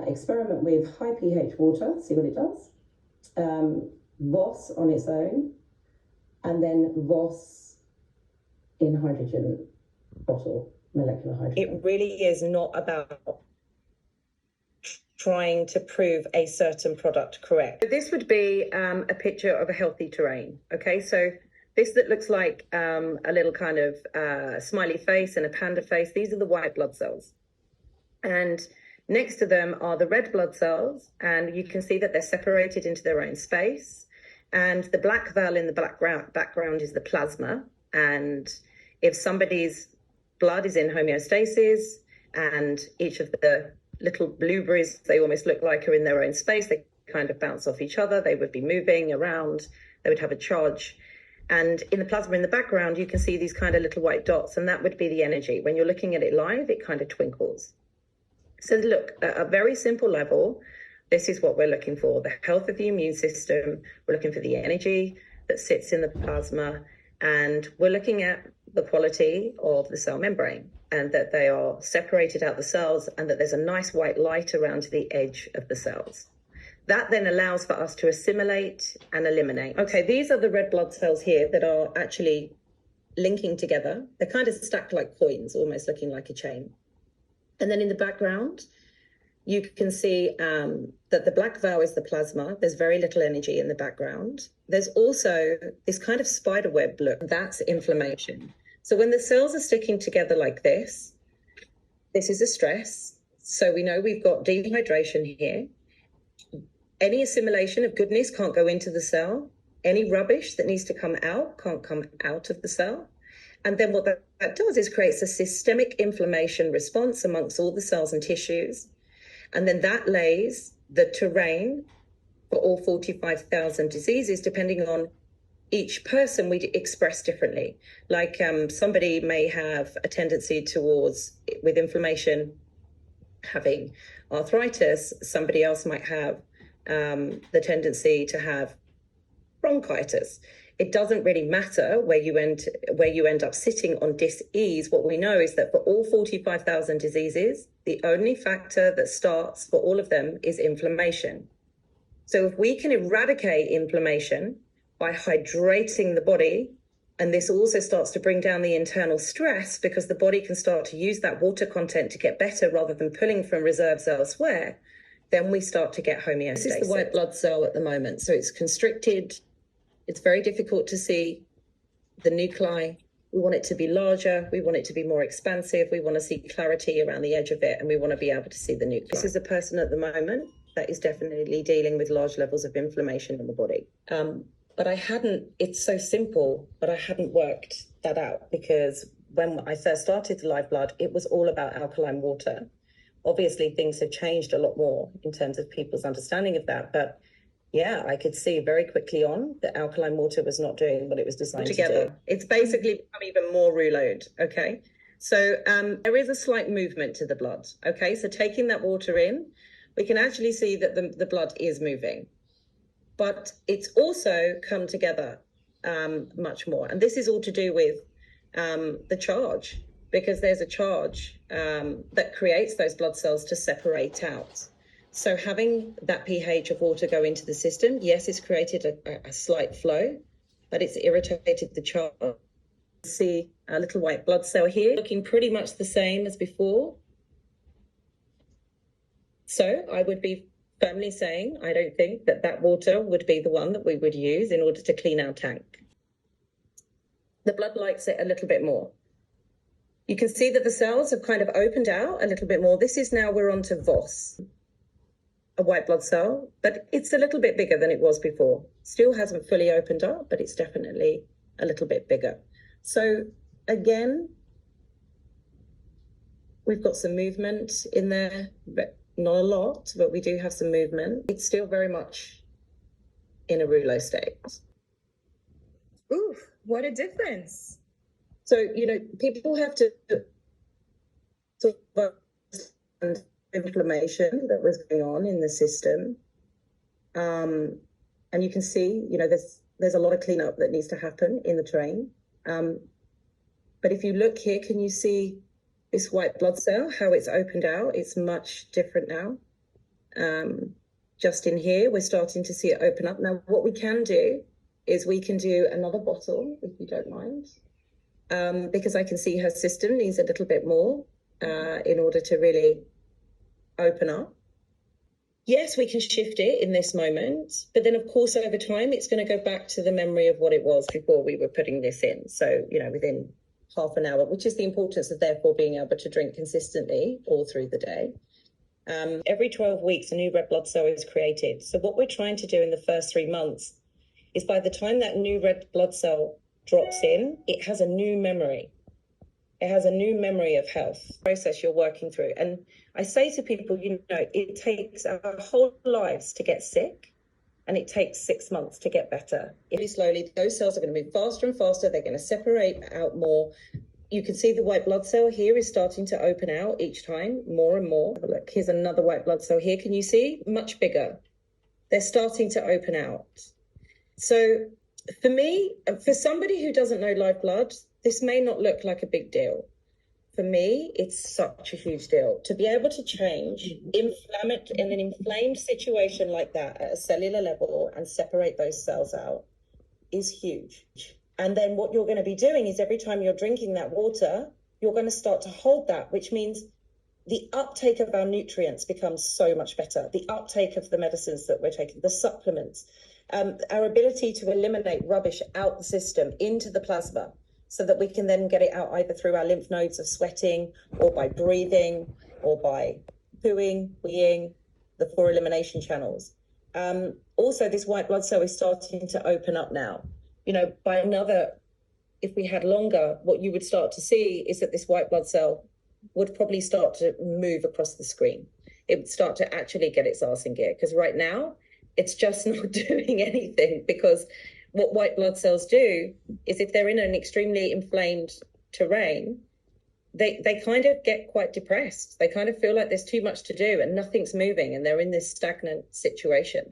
experiment with high pH water, see what it does. Voss on its own, and then Voss in hydrogen bottle, molecular hydrogen. It really is not about trying to prove a certain product correct. So this would be a picture of a healthy terrain. Okay, so this that looks like a little kind of smiley face and a panda face, these are the white blood cells. And next to them are the red blood cells, and you can see that they're separated into their own space. And the black veil in the background is the plasma. And if somebody's blood is in homeostasis and each of the little blueberries, they almost look like, are in their own space, they kind of bounce off each other, they would be moving around, they would have a charge. And in the plasma in the background, you can see these kind of little white dots, and that would be the energy. When you're looking at it live, it kind of twinkles. So look, at a very simple level, this is what we're looking for: the health of the immune system. We're looking for the energy that sits in the plasma, and we're looking at the quality of the cell membrane, and that they are separated out the cells, and that there's a nice white light around the edge of the cells. That then allows for us to assimilate and eliminate. Okay, these are the red blood cells here that are actually linking together. They're kind of stacked like coins, almost looking like a chain. And then in the background, you can see that the black veil is the plasma. There's very little energy in the background. There's also this kind of spider web look. That's inflammation. So when the cells are sticking together like this is a stress. So we know we've got dehydration here. Any assimilation of goodness can't go into the cell. Any rubbish that needs to come out can't come out of the cell. And then what that does is creates a systemic inflammation response amongst all the cells and tissues. And then that lays the terrain for all 45,000 diseases, depending on each person we express differently. Like somebody may have a tendency towards, with inflammation, having arthritis. Somebody else might have the tendency to have bronchitis. It doesn't really matter where you end up sitting on dis-ease. What we know is that for all 45,000 diseases, the only factor that starts for all of them is inflammation. So if we can eradicate inflammation by hydrating the body, and this also starts to bring down the internal stress because the body can start to use that water content to get better rather than pulling from reserves elsewhere, then we start to get homeostasis. This is the white blood cell at the moment. So it's constricted. It's very difficult to see the nuclei. We want it to be larger. We want it to be more expansive. We want to see clarity around the edge of it, and we want to be able to see the nuclei. This is a person at the moment that is definitely dealing with large levels of inflammation in the body. But it's so simple, but I hadn't worked that out, because when I first started the live blood, it was all about alkaline water. Obviously, things have changed a lot more in terms of people's understanding of that. But yeah, I could see very quickly on that alkaline water was not doing what it was designed to do. It's basically become even more rouleaued, okay? So there is a slight movement to the blood, okay? So taking that water in, we can actually see that the blood is moving. But it's also come together much more. And this is all to do with the charge, because there's a charge that creates those blood cells to separate out. So having that pH of water go into the system, yes, it's created a slight flow, but it's irritated the charge. See a little white blood cell here, looking pretty much the same as before. So I would be firmly saying, I don't think that water would be the one that we would use in order to clean our tank. The blood likes it a little bit more. You can see that the cells have kind of opened out a little bit more. This is now, we're on to Voss, a white blood cell, but it's a little bit bigger than it was before. Still hasn't fully opened up, but it's definitely a little bit bigger. So again, we've got some movement in there, but not a lot, but we do have some movement. It's still very much in a rouleau state. Ooh, what a difference. So, people have to sort of understand inflammation that was going on in the system. And you can see, there's a lot of cleanup that needs to happen in the terrain. But if you look here, can you see this white blood cell, how it's opened out? It's much different now. just in here. We're starting to see it open up. Now, what we can do is we can do another bottle, if you don't mind, because I can see her system needs a little bit more in order to really open up. Yes, we can shift it in this moment, but then of course over time it's going to go back to the memory of what it was before we were putting this in. So, you know, within half an hour, which is the importance of therefore being able to drink consistently all through the day. Every 12 weeks, a new red blood cell is created. So what we're trying to do in the first 3 months is by the time that new red blood cell drops in, it has a new memory. It has a new memory of health process you're working through. And I say to people, you know, it takes our whole lives to get sick, and it takes 6 months to get better. Really slowly, those cells are going to move faster and faster. They're going to separate out more. You can see the white blood cell here is starting to open out each time, more and more. Look, here's another white blood cell here. Can you see? Much bigger. They're starting to open out. So for me, for somebody who doesn't know live blood, this may not look like a big deal. For me, it's such a huge deal. To be able to change in an inflamed situation like that at a cellular level and separate those cells out is huge. And then what you're going to be doing is every time you're drinking that water, you're going to start to hold that, which means the uptake of our nutrients becomes so much better. The uptake of the medicines that we're taking, the supplements, our ability to eliminate rubbish out the system into the plasma so that we can then get it out either through our lymph nodes of sweating or by breathing or by pooing, weeing, the 4 elimination channels. Also, this white blood cell is starting to open up now. You know, by another, if we had longer, what you would start to see is that this white blood cell would probably start to move across the screen. It would start to actually get its arse in gear, because right now it's just not doing anything, because what white blood cells do is if they're in an extremely inflamed terrain, they kind of get quite depressed. They kind of feel like there's too much to do and nothing's moving and they're in this stagnant situation.